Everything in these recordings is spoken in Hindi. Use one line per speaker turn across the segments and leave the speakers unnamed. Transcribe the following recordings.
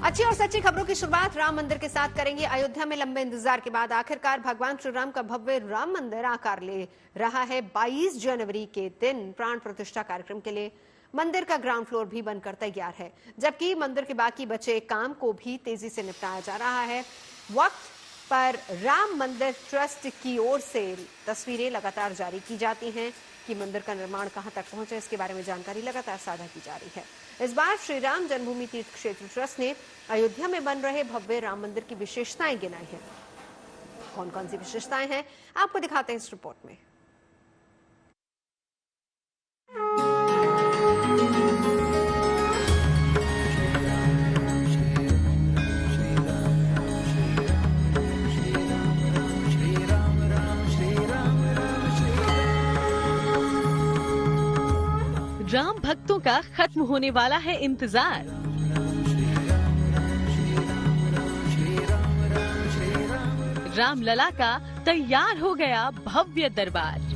अच्छी और सच्ची खबरों की शुरुआत राम मंदिर के साथ करेंगे। अयोध्या में लंबे इंतजार के बाद आखिरकार भगवान श्री राम का भव्य राम मंदिर आकार ले रहा है। 22 जनवरी के दिन प्राण प्रतिष्ठा कार्यक्रम के लिए मंदिर का ग्राउंड फ्लोर भी बनकर तैयार है, जबकि मंदिर के बाकी बचे काम को भी तेजी से निपटाया जा रहा है। वक्त पर राम मंदिर ट्रस्ट की ओर से तस्वीरें लगातार जारी की जाती हैं कि मंदिर का निर्माण कहां तक पहुंचा, इसके बारे में जानकारी लगातार साझा की जा रही है। इस बार श्री राम जन्मभूमि तीर्थ क्षेत्र ट्रस्ट ने अयोध्या में बन रहे भव्य राम मंदिर की विशेषताएं गिनाई हैं। कौन कौन सी विशेषताएं हैं आपको दिखाते हैं इस रिपोर्ट में।
राम भक्तों का खत्म होने वाला है इंतजार। राम लला का तैयार हो गया भव्य दरबार।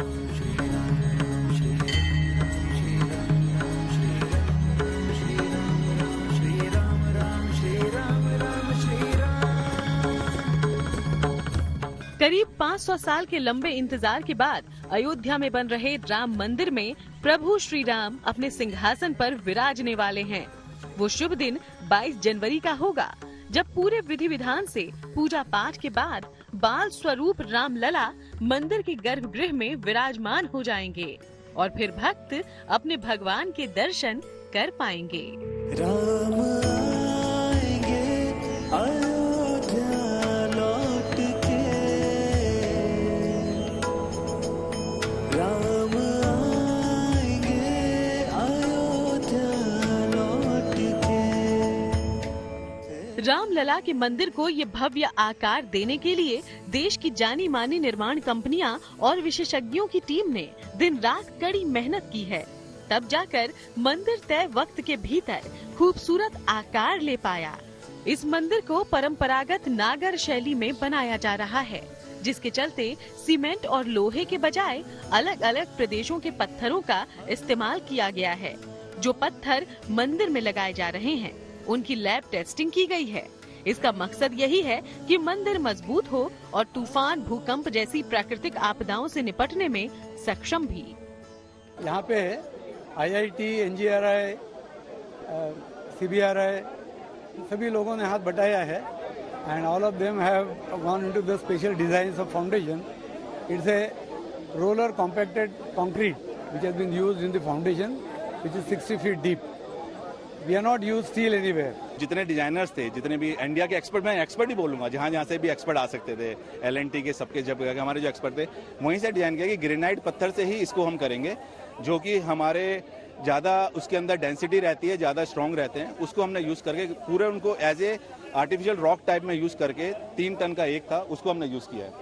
करीब 500 साल के लंबे इंतजार के बाद अयोध्या में बन रहे राम मंदिर में प्रभु श्री राम अपने सिंहासन पर विराजने वाले हैं। वो शुभ दिन 22 जनवरी का होगा, जब पूरे विधि विधान से पूजा पाठ के बाद बाल स्वरूप राम लला मंदिर के गर्भगृह में विराजमान हो जाएंगे और फिर भक्त अपने भगवान के दर्शन कर पाएंगे।
राम आएंगे अयोध्या लौट के, राम आएंगे अयोध्या लौट के।
राम लला के मंदिर को ये भव्य आकार देने के लिए देश की जानी मानी निर्माण कंपनियां और विशेषज्ञों की टीम ने दिन रात कड़ी मेहनत की है। तब जाकर मंदिर तय वक्त के भीतर खूबसूरत आकार ले पाया। इस मंदिर को परंपरागत नागर शैली में बनाया जा रहा है, जिसके चलते सीमेंट और लोहे के बजाय अलग अलग प्रदेशों के पत्थरों का इस्तेमाल किया गया है। जो पत्थर मंदिर में लगाए जा रहे हैं, उनकी लैब टेस्टिंग की गई है। इसका मकसद यही है कि मंदिर मजबूत हो और तूफान, भूकंप जैसी प्राकृतिक आपदाओं से निपटने में सक्षम भी।
यहाँ पे IIT, NGRI, CBRI सभी लोगों ने हाथ बटाया है and all of them have gone into the special designs of foundation. It's a roller compacted concrete which has been used in the foundation, which is 60 feet deep. We are not used steel anywhere.
जितने डिजाइनर्स थे, जितने भी इंडिया के एक्सपर्ट, मैं एक्सपर्ट ही बोलूंगा, जहाँ से भी एक्सपर्ट आ सकते थे, LNT के सबके जब हमारे जो एक्सपर्ट थे वहीं से डिजाइन किया कि ग्रेनाइट पत्थर से ही इसको हम करेंगे, जो कि हमारे ज़्यादा उसके अंदर डेंसिटी रहती है, ज़्यादा स्ट्रॉन्ग रहते हैं। उसको हमने यूज़ करके पूरे उनको as a artificial rock type में यूज़ करके 3 टन का एक था, उसको हमने यूज़ किया है।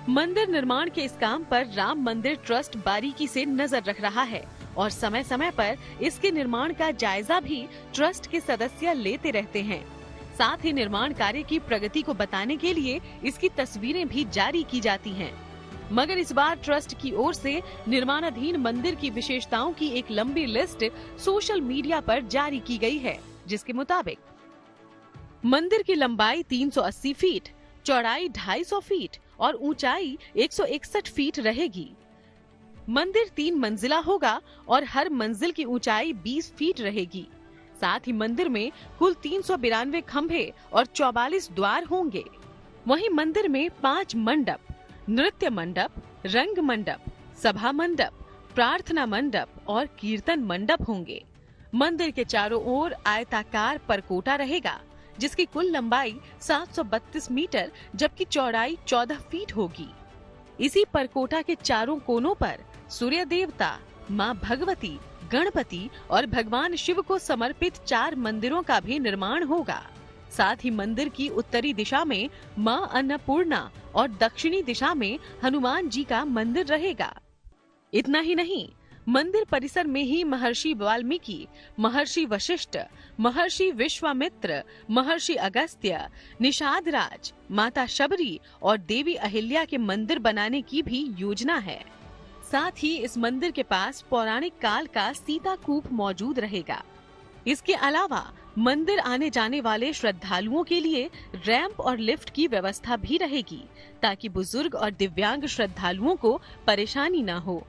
मंदिर निर्माण के इस काम पर राम मंदिर ट्रस्ट बारीकी से नजर रख रहा है और समय समय पर इसके निर्माण का जायजा भी ट्रस्ट के सदस्य लेते रहते हैं। साथ ही निर्माण कार्य की प्रगति को बताने के लिए इसकी तस्वीरें भी जारी की जाती हैं। मगर इस बार ट्रस्ट की ओर से निर्माणाधीन मंदिर की विशेषताओं की एक लंबी लिस्ट सोशल मीडिया पर जारी की गई है, जिसके मुताबिक मंदिर की लंबाई 380 फीट, चौड़ाई 250 फीट और ऊंचाई 161 फीट रहेगी। मंदिर 3 मंजिला होगा और हर मंजिल की ऊंचाई 20 फीट रहेगी। साथ ही मंदिर में कुल 392 खंभे और 44 द्वार होंगे। वहीं मंदिर में 5 मंडप, नृत्य मंडप, रंग मंडप, सभा मंडप, प्रार्थना मंडप और कीर्तन मंडप होंगे। मंदिर के चारों ओर आयताकार परकोटा रहेगा, जिसकी कुल लंबाई 732 मीटर जबकि चौड़ाई 14 फीट होगी। इसी परकोटा के चारों कोनों पर सूर्य देवता, माँ भगवती, गणपति और भगवान शिव को समर्पित 4 मंदिरों का भी निर्माण होगा। साथ ही मंदिर की उत्तरी दिशा में माँ अन्नपूर्णा और दक्षिणी दिशा में हनुमान जी का मंदिर रहेगा। इतना ही नहीं, मंदिर परिसर में ही महर्षि वाल्मीकि, महर्षि वशिष्ठ, महर्षि विश्वामित्र, महर्षि अगस्त्य, निषाद राज, माता शबरी और देवी अहिल्या के मंदिर बनाने की भी योजना है। साथ ही इस मंदिर के पास पौराणिक काल का सीता कूप मौजूद रहेगा। इसके अलावा मंदिर आने जाने वाले श्रद्धालुओं के लिए रैंप और लिफ्ट की व्यवस्था भी रहेगी, ताकि बुजुर्ग और दिव्यांग श्रद्धालुओं को परेशानी न हो।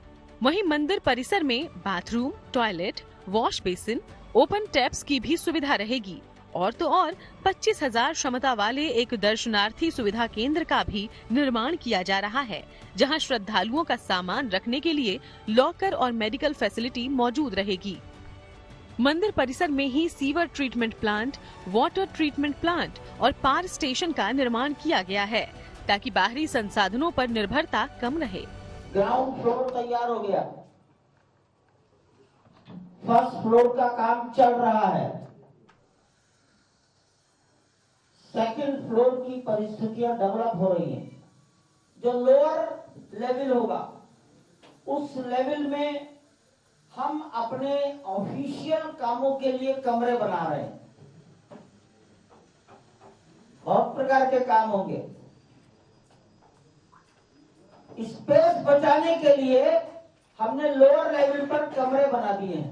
वहीं मंदिर परिसर में bathroom, toilet, wash basin, open taps की भी सुविधा रहेगी। और तो और 25,000 क्षमता वाले एक दर्शनार्थी सुविधा केंद्र का भी निर्माण किया जा रहा है, जहां श्रद्धालुओं का सामान रखने के लिए लॉकर और मेडिकल फैसिलिटी मौजूद रहेगी। मंदिर परिसर में ही sewer treatment plant, water treatment plant और पावर स्टेशन का निर्माण किया गया है, ताकि बाहरी संसाधनों पर निर्भरता कम रहे।
ग्राउंड फ्लोर तैयार हो गया, फर्स्ट फ्लोर का काम चल रहा है, सेकंड फ्लोर की परिस्थितियां डेवलप हो रही हैं। जो लोअर लेवल होगा उस लेवल में हम अपने ऑफिशियल कामों के लिए कमरे बना रहे हैं। बहुत प्रकार के काम होंगे। स्पेस बचाने के लिए हमने लोअर लेवल पर कमरे बना दिए हैं,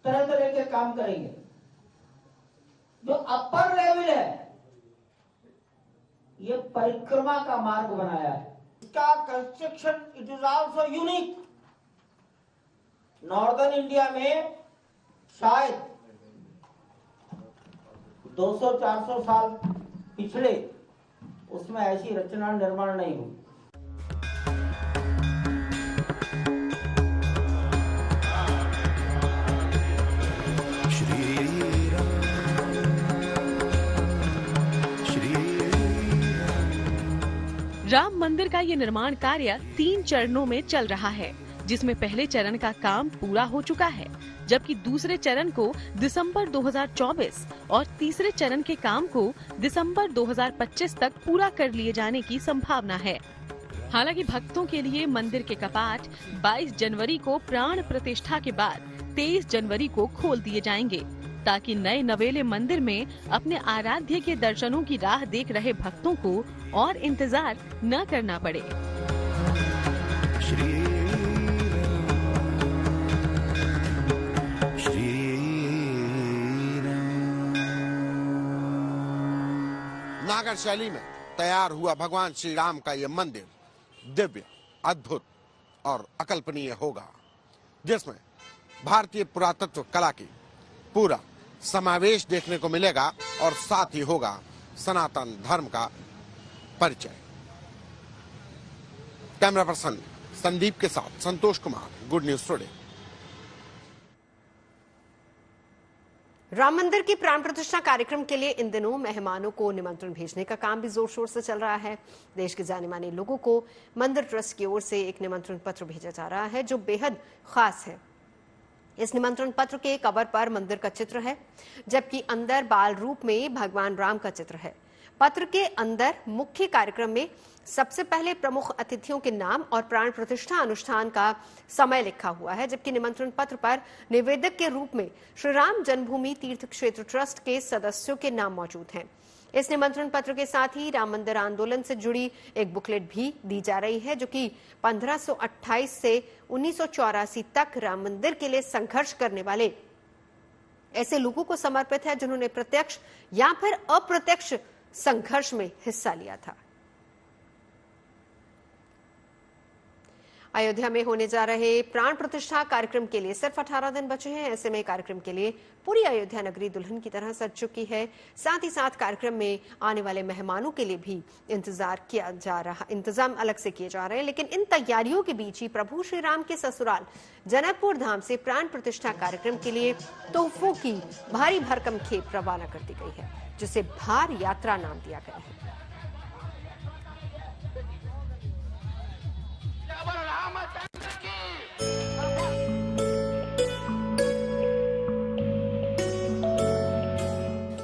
तरह तरह के काम करेंगे। जो अपर लेवल है ये परिक्रमा का मार्ग बनाया है। इसका construction it is also unique. Northern India में शायद 200-400 साल पिछले उसमें ऐसी रचना निर्माण नहीं हुई।
राम मंदिर का ये निर्माण कार्य 3 चरणों में चल रहा है, जिसमें पहले चरण का काम पूरा हो चुका है, जबकि दूसरे चरण को दिसंबर 2024 और तीसरे चरण के काम को दिसंबर 2025 तक पूरा कर लिए जाने की संभावना है। हालांकि भक्तों के लिए मंदिर के कपाट 22 जनवरी को प्राण प्रतिष्ठा के बाद 23 जनवरी को खोल दिए जाएंगे, ताकि नए नवेले मंदिर में अपने आराध्य के दर्शनों की राह देख रहे भक्तों को और इंतजार न करना पड़े।
नागर शैली में तैयार हुआ भगवान श्री राम का यह मंदिर दिव्य, अद्भुत और अकल्पनीय होगा, जिसमें भारतीय पुरातत्व कला की पूरा समावेश देखने को मिलेगा और साथ ही होगा सनातन धर्म का परिचय। कैमरा पर्सन संदीप के साथ Santosh Kumar, good news today.
Ram मंदिर की प्राण प्रतिष्ठा कार्यक्रम के लिए इन दिनों मेहमानों को निमंत्रण भेजने का काम भी जोर शोर से चल रहा है। देश के जाने माने लोगों को मंदिर ट्रस्ट की ओर से एक निमंत्रण पत्र भेजा जा रहा है, जो बेहद खास है। इस निमंत्रण पत्र के कवर पर मंदिर का चित्र है, जबकि अंदर बाल रूप में भगवान राम का चित्र है। पत्र के अंदर मुख्य कार्यक्रम में सबसे पहले प्रमुख अतिथियों के नाम और प्राण प्रतिष्ठा अनुष्ठान का समय लिखा हुआ है, जबकि निमंत्रण पत्र पर निवेदक के रूप में श्री राम जन्मभूमि तीर्थ क्षेत्र ट्रस्ट के सदस्यों के नाम मौजूद हैं। इस निमंत्रण पत्र के साथ ही राम मंदिर आंदोलन से जुड़ी एक बुकलेट भी दी जा रही है, जो कि 1528 से 1984 तक राम मंदिर के लिए संघर्ष करने वाले ऐसे लोगों को समर्पित है, जिन्होंने प्रत्यक्ष या फिर अप्रत्यक्ष संघर्ष में हिस्सा लिया था। अयोध्या में होने जा रहे प्राण प्रतिष्ठा कार्यक्रम के लिए सिर्फ 18 दिन बचे हैं। ऐसे में कार्यक्रम के लिए पूरी अयोध्या नगरी दुल्हन की तरह सज चुकी है। साथ ही साथ कार्यक्रम में आने वाले मेहमानों के लिए भी इंतजाम अलग से किए जा रहे हैं। लेकिन इन तैयारियों के बीच ही प्रभु श्री राम के ससुराल जनकपुर धाम से प्राण प्रतिष्ठा कार्यक्रम के लिए तोहफों की भारी भरकम खेप रवाना कर दी गई है, जिसे भार यात्रा नाम दिया गया है।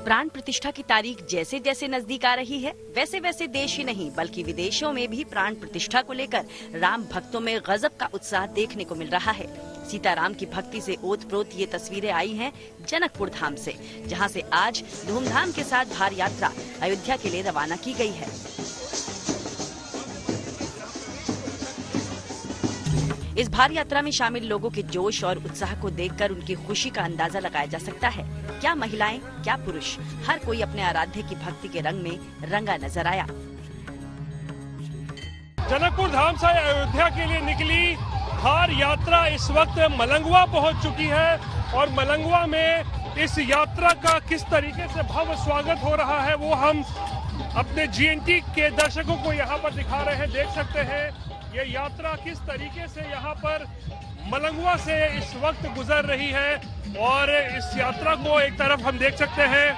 प्राण प्रतिष्ठा की तारीख जैसे जैसे नजदीक आ रही है, वैसे वैसे देश ही नहीं बल्कि विदेशों में भी प्राण प्रतिष्ठा को लेकर राम भक्तों में गजब का उत्साह देखने को मिल रहा है। सीताराम की भक्ति से ओतप्रोत ये तस्वीरें आई हैं जनकपुर धाम से, जहां से आज धूमधाम के साथ भार यात्रा अयोध्या के लिए रवाना की गई है। इस भारी यात्रा में शामिल लोगों के जोश और उत्साह को देखकर उनकी खुशी का अंदाजा लगाया जा सकता है। क्या महिलाएं, क्या पुरुष, हर कोई अपने आराध्य की भक्ति के रंग में रंगा नजर आया।
जनकपुर धाम से अयोध्या के लिए निकली हार यात्रा इस वक्त मलंगवा पहुंच चुकी है और मलंगवा में इस यात्रा का किस तरीके से भव्य स्वागत हो रहा है वो हम अपने GNT के दर्शकों को यहाँ पर दिखा रहे हैं। देख सकते हैं ये यात्रा किस तरीके से यहाँ पर मलंगवा से इस वक्त गुजर रही है और इस यात्रा को एक तरफ हम देख सकते हैं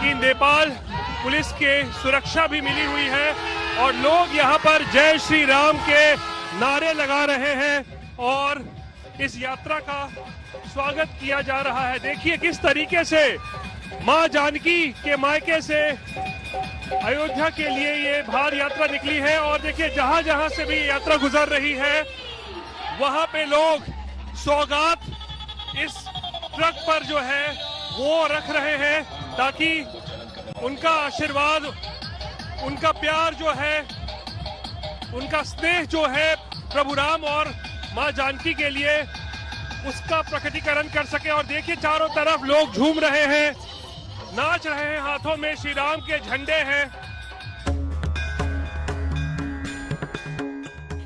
कि नेपाल पुलिस के सुरक्षा भी मिली हुई है और लोग यहाँ पर जय श्री राम के नारे लगा रहे हैं और इस यात्रा का स्वागत किया जा रहा है। देखिए किस तरीके से मां जानकी के मायके से अयोध्या के लिए ये भार यात्रा निकली है और देखिए जहां जहां से भी यात्रा गुजर रही है वहां पे लोग सौगात इस ट्रक पर जो है वो रख रहे हैं ताकि उनका आशीर्वाद, उनका प्यार जो है, उनका स्नेह जो है प्रभु राम और मां जानकी के लिए उसका प्रकटीकरण कर सके। और देखिए चारों तरफ लोग झूम रहे हैं, नाच रहे हैं, हाथों में श्री राम के झंडे हैं।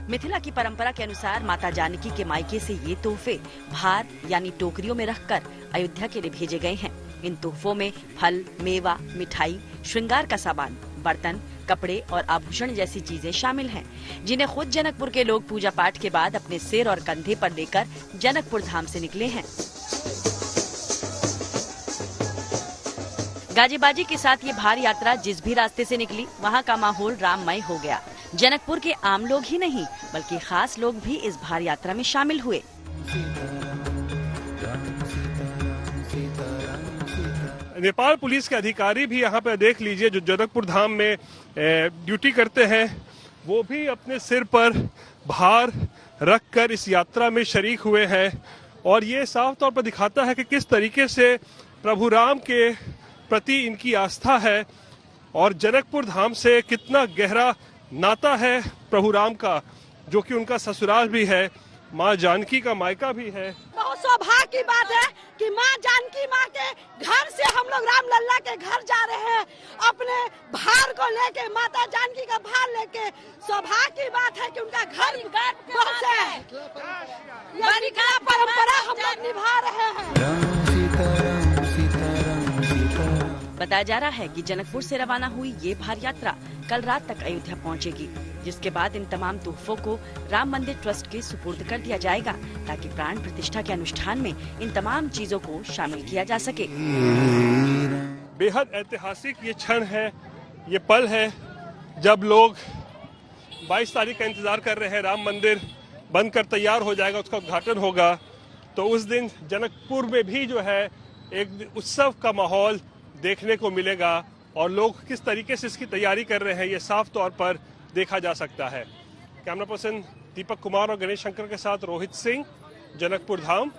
मिथिला की परंपरा के अनुसार माता जानकी के मायके से ये तोहफे भार यानी टोकरियों में रखकर अयोध्या के लिए भेजे गए हैं। इन तोहफों में फल, मेवा, मिठाई, श्रृंगार का सामान, बर्तन, कपड़े और आभूषण जैसी चीजें शामिल हैं, जिन्हें खुद जनकपुर के लोग पूजा पाठ के बाद अपने सिर और कंधे पर लेकर जनकपुर धाम से निकले हैं। गाजे बाजी के साथ ये भारी यात्रा जिस भी रास्ते से निकली वहाँ का माहौल राममय हो गया। जनकपुर के आम लोग ही नहीं बल्कि खास लोग भी इस भारी यात्रा में शामिल हुए।
नेपाल पुलिस के अधिकारी भी यहाँ पे देख लीजिए जो जनकपुर धाम में ड्यूटी करते हैं वो भी अपने सिर पर भार रखकर इस यात्रा में शरीक हुए हैं और ये साफ तौर पर दिखाता है कि किस तरीके से प्रभु राम के प्रति इनकी आस्था है और जनकपुर धाम से कितना गहरा नाता है प्रभु राम का, जो कि उनका ससुराल भी है, माँ जानकी का मायका भी है।
बहुत सौभाग्य की बात है कि माँ जानकी माँ के घर से हम लोग राम लल्ला के घर जा रहे हैं अपने भार को लेके, माता जानकी का भार लेके। सौभाग्य की बात है कि उनका घर बहुत है, यानी क्या परंपरा हम लोग निभा रहे हैं।
बताया जा रहा है कि जनकपुर से रवाना हुई ये भार यात्रा कल रात तक अयोध्या पहुंचेगी, जिसके बाद इन तमाम तोहफों को राम मंदिर ट्रस्ट के सुपुर्द कर दिया जाएगा ताकि प्राण प्रतिष्ठा के अनुष्ठान में इन तमाम चीजों को शामिल किया जा सके।
बेहद ऐतिहासिक ये क्षण है, ये पल है जब लोग 22 तारीख का इंतजार कर रहे हैं। राम मंदिर बनकर तैयार हो जाएगा, उसका उद्घाटन होगा, तो उस दिन जनकपुर में भी जो है एक उत्सव का माहौल देखने को मिलेगा और लोग किस तरीके से इसकी तैयारी कर रहे हैं ये साफ तौर पर देखा जा सकता है। कैमरा पर्सन दीपक कुमार और गणेश शंकर के साथ रोहित सिंह, जनकपुर धाम।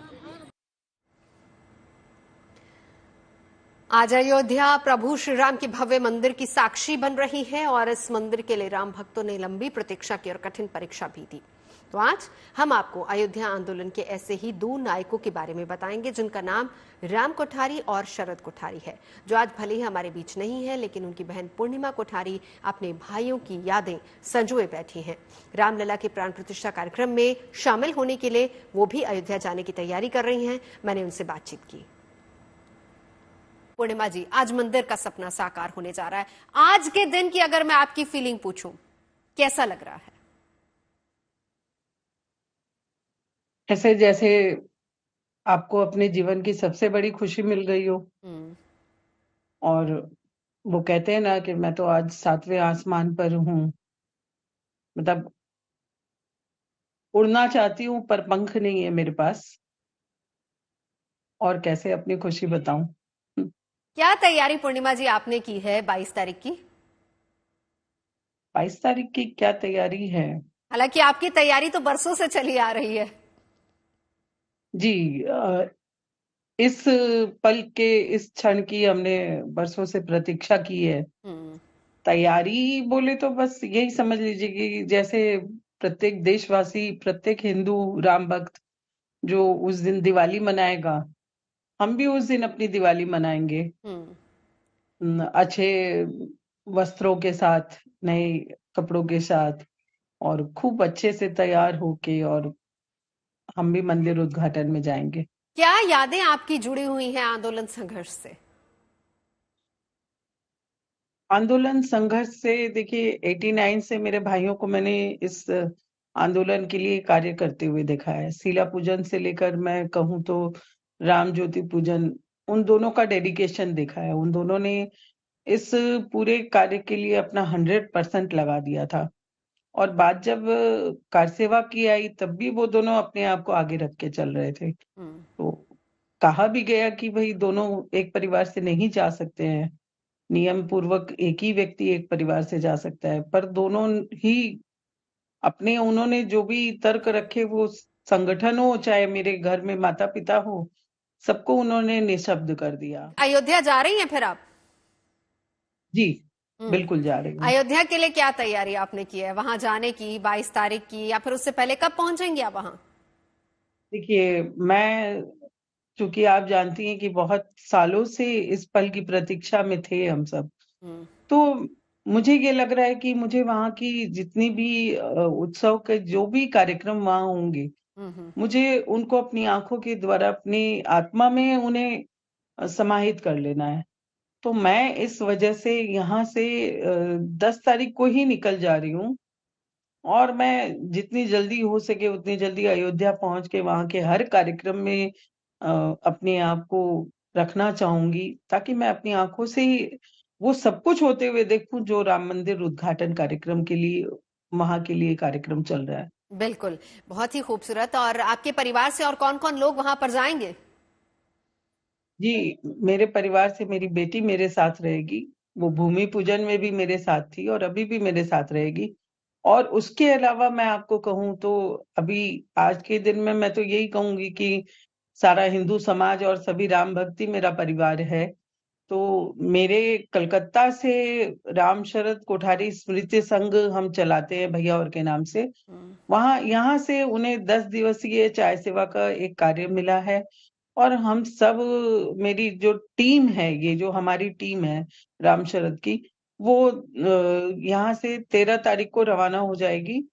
आज अयोध्या प्रभु श्री राम के भव्य मंदिर की साक्षी बन रही है और इस मंदिर के लिए राम भक्तों ने लंबी प्रतीक्षा की और कठिन परीक्षा भी दी। तो आज हम आपको अयोध्या आंदोलन के ऐसे ही दो नायकों के बारे में बताएंगे जिनका नाम राम कोठारी और शरद कोठारी है, जो आज भले ही हमारे बीच नहीं है लेकिन उनकी बहन पूर्णिमा कोठारी अपने भाइयों की यादें संजोए बैठी हैं। रामलला के प्राण प्रतिष्ठा कार्यक्रम में शामिल होने के लिए वो भी अयोध्या जाने की तैयारी कर रही हैं। मैंने उनसे बातचीत की। पूर्णिमा जी, आज मंदिर का सपना साकार होने जा रहा है। आज के दिन की अगर मैं आपकी फीलिंग पूछूं, कैसा लग रहा है?
ऐसे जैसे आपको अपने जीवन की सबसे बड़ी खुशी मिल गई हो। और वो कहते हैं ना कि मैं तो आज 7वें आसमान पर हूँ, मतलब उड़ना चाहती हूँ पर पंख नहीं है मेरे पास, और कैसे अपनी खुशी बताऊं।
क्या तैयारी पूर्णिमा जी आपने की है 22 तारीख की?
22 तारीख की क्या तैयारी है?
हालांकि आपकी तैयारी तो बरसों से चली आ रही है।
जी, इस पल के, इस क्षण की हमने बरसों से प्रतीक्षा की है। तैयारी बोले तो बस यही समझ लीजिए कि जैसे प्रत्येक देशवासी, प्रत्येक हिंदू राम भक्त जो उस दिन दिवाली मनाएगा, हम भी उस दिन अपनी दिवाली मनाएंगे अच्छे वस्त्रों के साथ, नए कपड़ों के साथ और खूब अच्छे से तैयार होके, और हम भी मंदिर उद्घाटन में जाएंगे।
क्या यादें आपकी जुड़ी हुई हैं आंदोलन संघर्ष से?
आंदोलन संघर्ष से देखिए 89 से मेरे भाइयों को मैंने इस आंदोलन के लिए कार्य करते हुए देखा है। शीला पूजन से लेकर मैं कहूँ तो राम ज्योति पूजन, उन दोनों का डेडिकेशन देखा है। उन दोनों ने इस पूरे कार्य के लिए अपना 100% लगा दिया था। और बात जब कार सेवा की आई तब भी वो दोनों अपने आप को आगे रख के चल रहे थे। तो कहा भी गया कि भाई दोनों एक परिवार से नहीं जा सकते हैं, नियम पूर्वक एक ही व्यक्ति एक परिवार से जा सकता है, पर दोनों ही अपने उन्होंने जो भी तर्क रखे, वो संगठन हो चाहे मेरे घर में माता पिता हो, सबको उन्होंने निःशब्द कर दिया।
अयोध्या जा रही हैं फिर आप?
जी बिल्कुल जा रही हूँ।
अयोध्या के लिए क्या तैयारी आपने की है वहां जाने की, 22 तारीख की, या फिर उससे पहले कब पहुंचेंगे आप वहां?
देखिए, मैं चूंकि आप जानती हैं कि बहुत सालों से इस पल की प्रतीक्षा में थे हम सब, तो मुझे ये लग रहा है कि मुझे वहां की जितनी भी उत्सव के जो भी कार्यक्रम वहां होंगे, मुझे उनको अपनी आंखों के द्वारा अपनी आत्मा में उन्हें समाहित कर लेना है। तो मैं इस वजह से यहाँ से 10 तारीख को ही निकल जा रही हूँ, और मैं जितनी जल्दी हो सके उतनी जल्दी अयोध्या पहुंच के वहां के हर कार्यक्रम में अपने आप को रखना चाहूंगी, ताकि मैं अपनी आंखों से ही वो सब कुछ होते हुए देखूं जो राम मंदिर उद्घाटन कार्यक्रम के लिए वहां के लिए कार्यक्रम चल रहा है।
बिल्कुल, बहुत ही खूबसूरत। और आपके परिवार से और कौन-कौन लोग वहां पर जाएंगे?
जी, मेरे परिवार से मेरी बेटी मेरे साथ रहेगी। वो भूमि पूजन में भी मेरे साथ थी और अभी भी मेरे साथ रहेगी। और उसके अलावा मैं आपको कहूँ तो अभी आज के दिन में मैं तो यही कहूंगी कि सारा हिंदू समाज और सभी राम भक्ति मेरा परिवार है। तो मेरे कलकत्ता से राम शरद कोठारी स्मृति संघ हम चलाते हैं भैया और के नाम से। वहां यहाँ से उन्हें 10 दिवसीय चाय सेवा का एक कार्य मिला है, और हम सब, मेरी जो टीम है, ये जो हमारी टीम है राम शरद की, वो यहाँ से 13 तारीख को रवाना हो जाएगी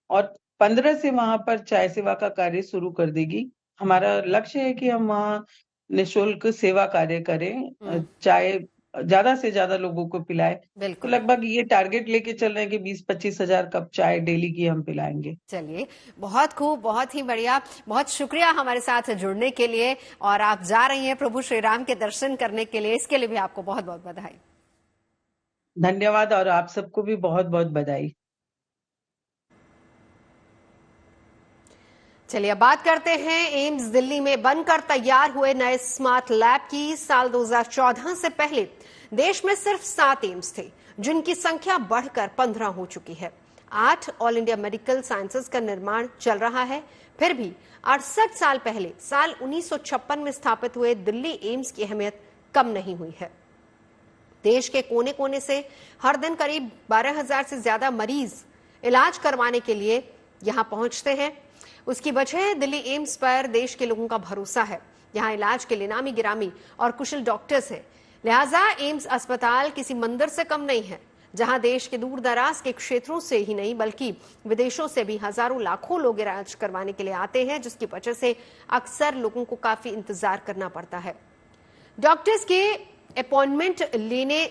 और 15 से वहां पर चाय सेवा का कार्य शुरू कर देगी। हमारा लक्ष्य है कि हम वहाँ निःशुल्क सेवा कार्य करें, चाय ज्यादा से ज्यादा लोगों को पिलाए। तो लगभग ये टारगेट लेके चल रहे हैं कि 20-25 हजार कप चाय डेली की हम पिलाएंगे।
चलिए, बहुत खूब, बहुत ही बढ़िया। बहुत शुक्रिया हमारे साथ जुड़ने के लिए। और आप जा रही हैं प्रभु श्री राम के दर्शन करने के लिए, इसके लिए भी आपको बहुत बहुत बधाई।
धन्यवाद, और आप सबको भी बहुत बहुत बधाई।
चलिए अब बात करते हैं एम्स दिल्ली में बनकर तैयार हुए नए स्मार्ट लैब की। साल 2014 से पहले देश में सिर्फ 7 एम्स थे, जिनकी संख्या बढ़कर 15 हो चुकी है। 8 ऑल इंडिया मेडिकल साइंसेज का निर्माण चल रहा है। फिर भी 68 साल पहले साल 1956 में स्थापित हुए दिल्ली एम्स की अहमियत कम नहीं हुई है। देश के कोने कोने से हर दिन करीब 12,000 से ज्यादा मरीज इलाज करवाने के लिए यहां पहुंचते हैं। उसकी वजह दिल्ली एम्स पर देश के लोगों का भरोसा है। यहां इलाज के लिए नामी गिरामी और कुशल डॉक्टर्स हैं। लिहाजा एम्स अस्पताल किसी मंदिर से कम नहीं है, जहां देश के दूर दराज के क्षेत्रों से ही नहीं बल्कि विदेशों से भी हजारों लाखों लोग इलाज करवाने के लिए आते हैं, जिसकी वजह से अक्सर लोगों को काफी इंतजार करना पड़ता है। डॉक्टर्स के अपॉइंटमेंट लेने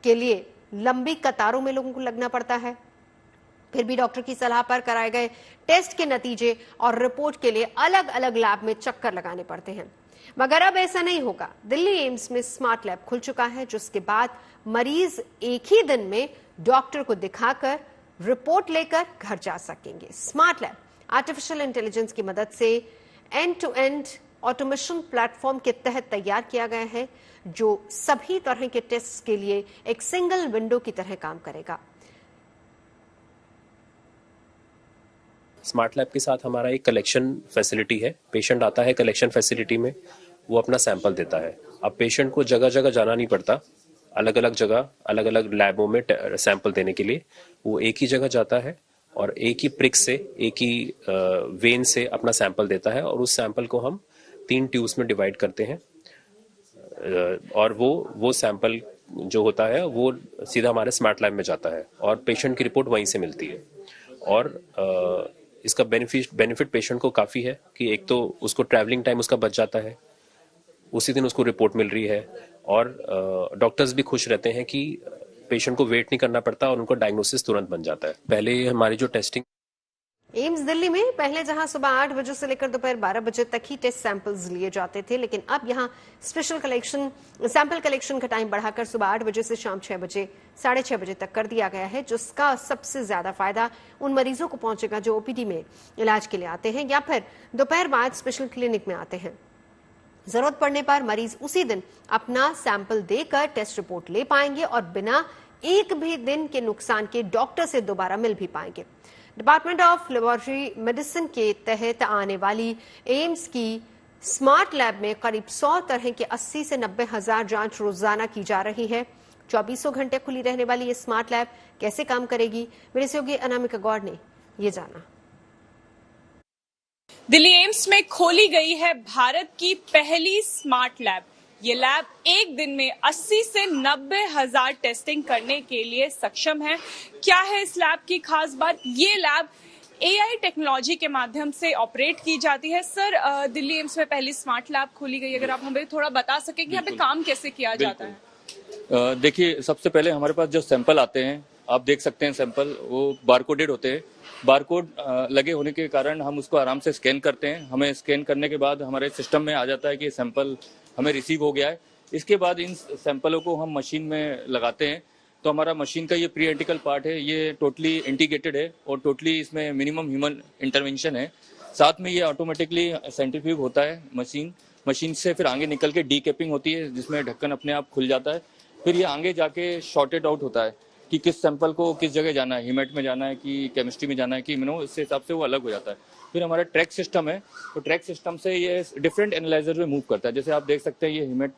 के लिए लंबी कतारों में लोगों को लगना पड़ता है। फिर भी डॉक्टर की सलाह पर कराए गए टेस्ट के नतीजे और रिपोर्ट के लिए अलग अलग लैब में चक्कर लगाने पड़ते हैं। मगर अब ऐसा नहीं होगा। दिल्ली एम्स में स्मार्ट लैब खुल चुका है, जिसके बाद मरीज एक ही दिन में डॉक्टर को दिखाकर रिपोर्ट लेकर घर जा सकेंगे। स्मार्ट लैब आर्टिफिशियल इंटेलिजेंस की मदद से end to end automation platform के तहत तैयार किया गया है, जो सभी तरह के टेस्ट के लिए एक सिंगल विंडो की तरह काम करेगा।
स्मार्ट लैब के साथ हमारा एक कलेक्शन फैसिलिटी है। पेशेंट आता है कलेक्शन फैसिलिटी में, वो अपना सैंपल देता है। अब पेशेंट को जगह जगह जाना नहीं पड़ता, अलग अलग जगह अलग अलग लैबों में सैंपल देने के लिए। वो एक ही जगह जाता है, और एक ही प्रिक से, एक ही वेन से अपना सैंपल देता है और उस सैंपल को हम 3 ट्यूब्स में डिवाइड करते हैं और वो सैंपल जो होता है वो सीधा हमारे स्मार्ट लैब में जाता है और पेशेंट की रिपोर्ट वहीं से मिलती है। और इसका बेनिफिट पेशेंट को काफ़ी है कि एक तो उसको ट्रैवलिंग टाइम उसका बच जाता है, उसी दिन उसको रिपोर्ट मिल रही है और डॉक्टर्स भी खुश रहते हैं कि पेशेंट को वेट नहीं करना पड़ता और उनको डायग्नोसिस तुरंत बन जाता है। पहले हमारी जो टेस्टिंग
एम्स दिल्ली में पहले जहां सुबह 8 बजे से लेकर दोपहर 12 बजे तक ही टेस्ट सैंपल्स लिए जाते थे, लेकिन अब यहां सैंपल कलेक्शन का टाइम बढ़ाकर सुबह 8 बजे से शाम 6 बजे 6:30 बजे तक कर दिया गया है, जिसका सबसे ज्यादा फायदा उन मरीजों को पहुंचेगा जो ओपीडी में इलाज के लिए आते हैं या फिर दोपहर बाद स्पेशल क्लिनिक में आते हैं। जरूरत पड़ने पर मरीज उसी दिन अपना सैंपल देकर टेस्ट रिपोर्ट ले पाएंगे और बिना एक भी दिन के नुकसान के डॉक्टर से दोबारा मिल भी पाएंगे। डिपार्टमेंट ऑफ लेबोरेटरी मेडिसिन के तहत आने वाली एम्स की स्मार्ट लैब में करीब 100 तरह के 80 से 90 हजार जांच रोजाना की जा रही है। 24 घंटे खुली रहने वाली ये स्मार्ट लैब कैसे काम करेगी, मेरे सहयोगी अनामिका गौड़ ने ये जाना।
दिल्ली एम्स में खोली गई है भारत की पहली स्मार्ट लैब। ये लैब एक दिन में 80 से 90 हजार टेस्टिंग करने के लिए सक्षम है। क्या है इस लैब की खास बात? ये लैब AI टेक्नोलॉजी के माध्यम से ऑपरेट की जाती है। सर, दिल्ली एम्स में पहली स्मार्ट लैब खोली गई, अगर आप हमें थोड़ा बता सकें कि यहाँ पे काम कैसे किया जाता है।
देखिए, सबसे पहले हमारे पास जो सैंपल आते हैं, आप देख सकते हैं सैंपल वो बारकोडेड होते हैं। बारकोड लगे होने के कारण हम उसको आराम से स्कैन करते हैं। हमें स्कैन करने के बाद हमारे सिस्टम में आ जाता है कि सैंपल हमें रिसीव हो गया है। इसके बाद इन सैंपलों को हम मशीन में लगाते हैं। तो हमारा मशीन का ये प्री एंटिकल पार्ट है, ये टोटली इंटीग्रेटेड है और टोटली इसमें मिनिमम ह्यूमन इंटरवेंशन है। साथ में ये ऑटोमेटिकली सेंट्रीफ्यूग होता है मशीन से फिर आगे निकल के डीकैपिंग होती है, जिसमें ढक्कन अपने आप खुल जाता है। फिर ये आगे जाके शॉर्टेड आउट होता है कि किस सैंपल को किस जगह जाना है, हीमेट में जाना है कि केमिस्ट्री में जाना है कि इम्यूनो, इससे हिसाब से वो अलग हो जाता है। फिर हमारा ट्रैक सिस्टम है, तो ट्रैक सिस्टम से ये डिफरेंट एनालाइजर में मूव करता है। जैसे आप देख सकते हैं ये हीमेट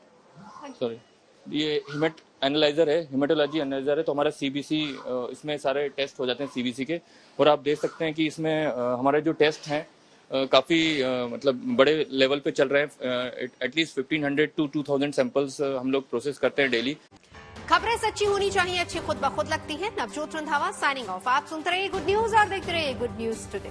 एनालाइजर है, हीमेटोलॉजी एनालाइजर है। तो हमारा CBC, इसमें सारे टेस्ट हो जाते हैं CBC के। और आप देख सकते हैं कि इसमें हमारे जो टेस्ट हैं काफ़ी मतलब बड़े लेवल पे चल रहे हैं। एटलीस्ट 1500 to 2000 सैंपल्स हम लोग प्रोसेस करते हैं डेली।
खबरें सच्ची होनी चाहिए, अच्छी खुद ब खुद लगती है। Navjot Randhawa signing off. आप सुनते रहिए गुड न्यूज और देखते रहिए गुड न्यूज टुडे।